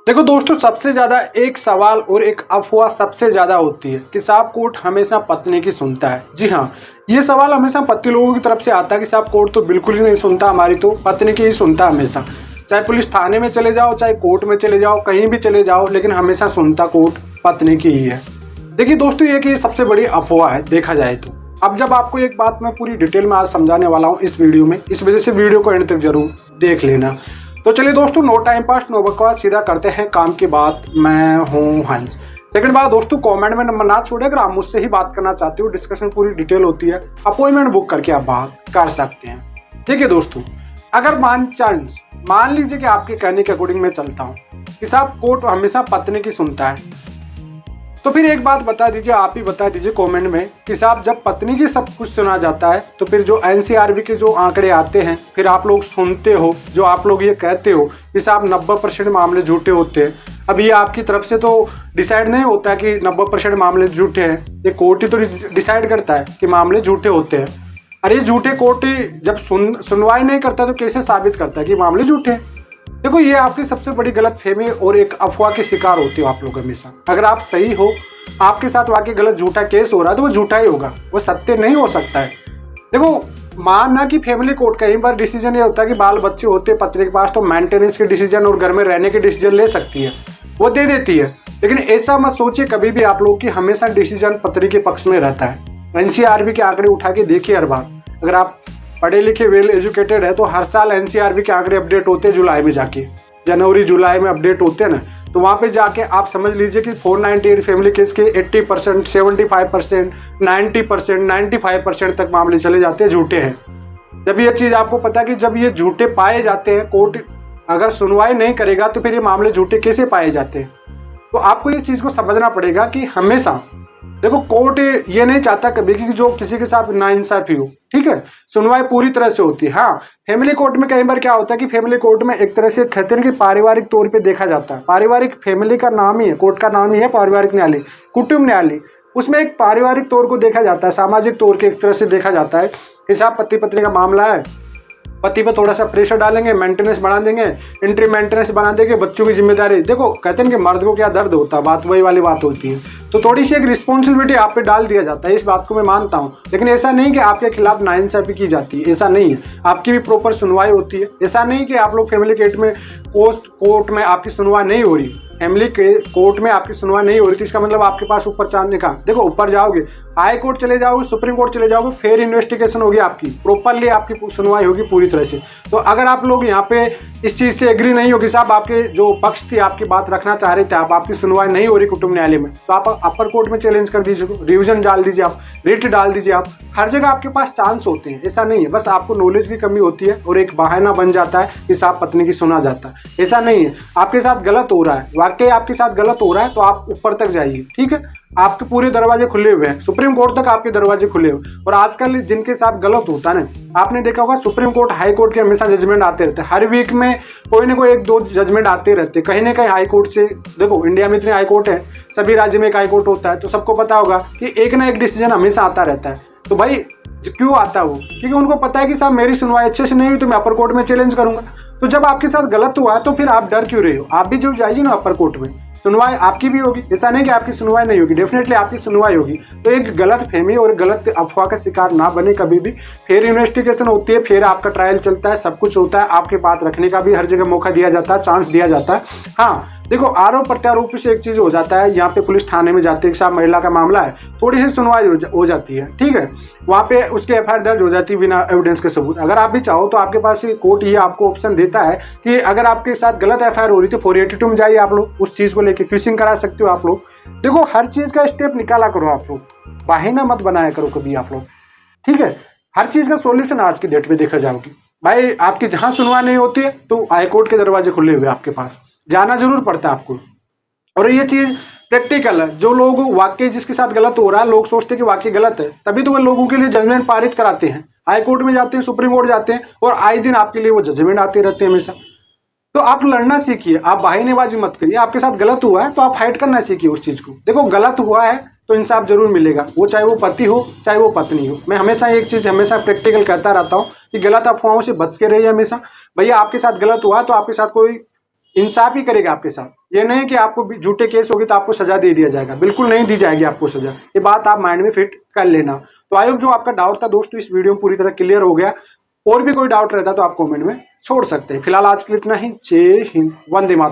देखो दोस्तों, सबसे ज़्यादा एक सवाल और एक अफवाह सबसे ज़्यादा होती है कि साहब कोर्ट हमेशा पत्नी की सुनता है। जी हाँ, ये सवाल हमेशा पति लोगों की तरफ से आता है कि साहब कोर्ट तो बिल्कुल ही नहीं सुनता, हमारी तो पत्नी की ही सुनता हमेशा। चाहे पुलिस थाने में चले जाओ, चाहे कोर्ट में चले जाओ, कहीं भी चले जाओ, लेकिन हमेशा सुनता कोर्ट पत्नी की ही है। देखिए दोस्तों, ये कि सबसे बड़ी अफवाह है देखा जाए तो। अब जब आपको एक बात मैं पूरी डिटेल में आज समझाने वाला हूँ इस वीडियो में, इस वजह से वीडियो को एंड तक जरूर देख लेना। तो चलिए दोस्तों, नो टाइम पास नो बकवास, सीधा करते हैं काम की बात। मैं हूँ हंस। सेकंड बात दोस्तों, कमेंट में नंबर ना छोड़े, अगर आप मुझसे ही बात करना चाहते हो, डिस्कशन पूरी डिटेल होती है, अपॉइंटमेंट बुक करके आप बात कर सकते हैं। ठीक है दोस्तों, अगर मान लीजिए कि आपके कहने के अकॉर्डिंग मैं चलता हूँ कि साहब कोर्ट हमेशा पत्नी की सुनता है, तो फिर एक बात बता दीजिए, आप ही बता दीजिए कमेंट में कि साहब जब पत्नी की सब कुछ सुना जाता है तो फिर जो एनसीआरबी के जो आंकड़े आते हैं, फिर आप लोग सुनते हो, जो आप लोग ये कहते हो कि साहब 90% मामले झूठे होते हैं। अब ये आपकी तरफ से तो डिसाइड नहीं होता कि 90% मामले झूठे हैं, ये कोर्ट ही तो डिसाइड करता है कि मामले झूठे होते हैं। अरे ये झूठे कोर्ट जब सुनवाई नहीं करता तो कैसे साबित करता है कि मामले झूठे हैं? देखो, ये आपकी सबसे बड़ी गलतफहमी और एक अफवाह के शिकार होते हो आप लोग हमेशा। अगर आप सही हो, आपके साथ वाकई गलत झूठा केस हो रहा है, तो वो झूठा ही होगा, वो सत्य नहीं हो सकता है। देखो, मानना कि फैमिली कोर्ट कई बार डिसीजन ये होता है कि बाल बच्चे होते हैं पत्नी के पास, तो मेंटेनेंस के डिसीजन और घर में रहने के डिसीजन ले सकती है, वो दे देती है। लेकिन ऐसा मत सोचिए कभी भी आप लोग कि हमेशा डिसीजन पत्नी के पक्ष में रहता है। एनसीआरबी के आंकड़े उठा के देखिए हर बार। अगर आप पढ़े लिखे वेल एजुकेटेड है तो हर साल एनसीआरबी के आंकड़े अपडेट होते हैं जुलाई में जाके, जनवरी जुलाई में अपडेट होते हैं ना, तो वहाँ पे जाके आप समझ लीजिए कि 498 फैमिली केस के 80%, 75%, 90%, 95% तक मामले चले जाते हैं झूठे हैं। जब ये चीज़ आपको पता है कि जब ये झूठे पाए जाते हैं, कोर्ट अगर सुनवाई नहीं करेगा तो फिर ये मामले झूठे कैसे पाए जाते हैं? तो आपको ये चीज़ को समझना पड़ेगा कि हमेशा देखो, कोर्ट ये नहीं चाहता कभी कि जो किसी के साथ नाइंसाफी हो। ठीक है, सुनवाई पूरी तरह से होती है। हाँ, फैमिली कोर्ट में कई बार क्या होता है कि फैमिली कोर्ट में एक तरह से कहते हैं कि पारिवारिक तौर पे देखा जाता है। पारिवारिक फैमिली का नाम ही है, कोर्ट का नाम ही है पारिवारिक न्यायालय, कुटुंब न्यायालय। उसमें एक पारिवारिक तौर को देखा जाता है, सामाजिक तौर के एक तरह से देखा जाता है कि साहब पति पत्नी का मामला है, पति पर थोड़ा सा प्रेशर डालेंगे, मेंटेनेंस बढ़ा देंगे, एंट्री मेंटेनेंस बना देंगे, बच्चों की जिम्मेदारी। देखो, कहते हैं कि मर्द को क्या दर्द होता है, बात वही वाली बात होती है। तो थोड़ी सी एक रिस्पॉन्सिबिलिटी आप पे डाल दिया जाता है, इस बात को मैं मानता हूँ। लेकिन ऐसा नहीं कि आपके खिलाफ नाइंसाफी की जाती है, ऐसा नहीं है। आपकी भी प्रॉपर सुनवाई होती है। ऐसा नहीं कि आप लोग फैमिली कोर्ट में आपकी सुनवाई नहीं हो रही, फैमिली के कोर्ट में आपकी सुनवाई नहीं हो रही, तो इसका मतलब आपके पास ऊपर चांदने का। देखो, ऊपर जाओगे, हाई कोर्ट चले जाओगे, सुप्रीम कोर्ट चले जाओगे, फिर इन्वेस्टिगेशन होगी आपकी, प्रॉपरली आपकी सुनवाई होगी पूरी तरह से। तो अगर आप लोग यहाँ पे इस चीज़ से एग्री नहीं हो कि साहब आपके जो पक्ष थी आपकी बात रखना चाह रहे थे, आपकी सुनवाई नहीं हो रही कुटुंब न्यायालय में, तो आप अपर कोर्ट में चैलेंज कर दीजिए, रिवीजन डाल दीजिए, आप रिट डाल दीजिए। आप हर जगह आपके पास चांस होते हैं, ऐसा नहीं है। बस आपको नॉलेज की कमी होती है और एक बहाना बन जाता है कि साहब पत्नी की सुना जाता है। ऐसा नहीं है। आपके साथ गलत हो रहा है, वाकई आपके साथ गलत हो रहा है, तो आप ऊपर तक जाइए। ठीक है, आपके पूरे दरवाजे खुले हुए हैं, सुप्रीम कोर्ट तक आपके दरवाजे खुले हुए। और आजकल जिनके साथ गलत होता है ना, आपने देखा होगा सुप्रीम कोर्ट, हाई कोर्ट के हमेशा जजमेंट आते रहते हैं। हर वीक में कोई ना कोई 1-2 जजमेंट आते रहते हैं कहीं ना कहीं हाई कोर्ट से। देखो, इंडिया में इतने हाई कोर्ट है, सभी राज्य में एक हाई कोर्ट होता है, तो सबको पता होगा कि एक ना एक डिसीजन हमेशा आता रहता है। तो भाई क्यों आता है वो? क्योंकि उनको पता है कि साहब मेरी सुनवाई अच्छे से नहीं हुई तो मैं अपर कोर्ट में चैलेंज करूंगा। तो जब आपके साथ गलत हुआ है तो फिर आप डर क्यों रहे हो? आप भी जो जाइए ना अपर कोर्ट में, सुनवाई आपकी भी होगी। ऐसा नहीं कि आपकी सुनवाई नहीं होगी, डेफिनेटली आपकी सुनवाई होगी। तो एक गलत फहमी और गलत अफवाह का शिकार ना बने कभी भी। फिर इन्वेस्टिगेशन होती है, फिर आपका ट्रायल चलता है, सब कुछ होता है, आपके बात रखने का भी हर जगह मौका दिया जाता है, चांस दिया जाता है। हाँ देखो, आरोप प्रत्यारोप से एक चीज हो जाता है, यहाँ पे पुलिस थाने में जाते हैं, साहब महिला का मामला है, थोड़ी सी सुनवाई हो जाती है। ठीक है, वहाँ पे उसकी एफआईआर दर्ज हो जाती है बिना एविडेंस के सबूत। अगर आप भी चाहो तो आपके पास कोर्ट ये आपको ऑप्शन देता है कि अगर आपके साथ गलत एफआईआर हो रही तो 482 में जाइए, आप लोग उस चीज को लेकर क्विशिंग करा सकते हो। आप लोग देखो, हर चीज का स्टेप निकाला करो, आप लोग बहाना मत बनाया करो कभी आप लोग। ठीक है, हर चीज का सोल्यूशन आज की डेट में देखा जाओगी। भाई आपकी जहां सुनवाई नहीं होती है तो हाईकोर्ट के दरवाजे खुले हुए आपके पास, जाना जरूर पड़ता है आपको। और ये चीज प्रैक्टिकल है। जो लोग वाकई जिसके साथ गलत हो रहा है, लोग सोचते हैं कि वाकई गलत है, तभी तो वो लोगों के लिए जजमेंट पारित कराते हैं, हाई कोर्ट में जाते हैं, सुप्रीम कोर्ट जाते हैं, और आए दिन आपके लिए वो जजमेंट आते रहते हैं हमेशा। तो आप लड़ना सीखिए, आप बहानेबाजी मत करिए। आपके साथ गलत हुआ है तो आप फाइट करना सीखिए उस चीज को। देखो, गलत हुआ है तो इंसाफ जरूर मिलेगा, वो चाहे वो पति हो चाहे वो पत्नी हो। मैं हमेशा एक चीज हमेशा प्रैक्टिकल कहता रहता हूँ कि गलत अफवाहों से बच के रहिए हमेशा। भैया आपके साथ गलत हुआ तो आपके साथ कोई इंसाफ ही करेगा आपके साथ। ये नहीं कि आपको झूठे केस होगी तो आपको सजा दे दिया जाएगा, बिल्कुल नहीं दी जाएगी आपको सजा। ये बात आप माइंड में फिट कर लेना। तो आई होप जो आपका डाउट था दोस्तों इस वीडियो में पूरी तरह क्लियर हो गया। और भी कोई डाउट रहता तो आप कमेंट में छोड़ सकते हैं। फिलहाल आज के लिए इतना ही। जय हिंद, वंदे मातरम।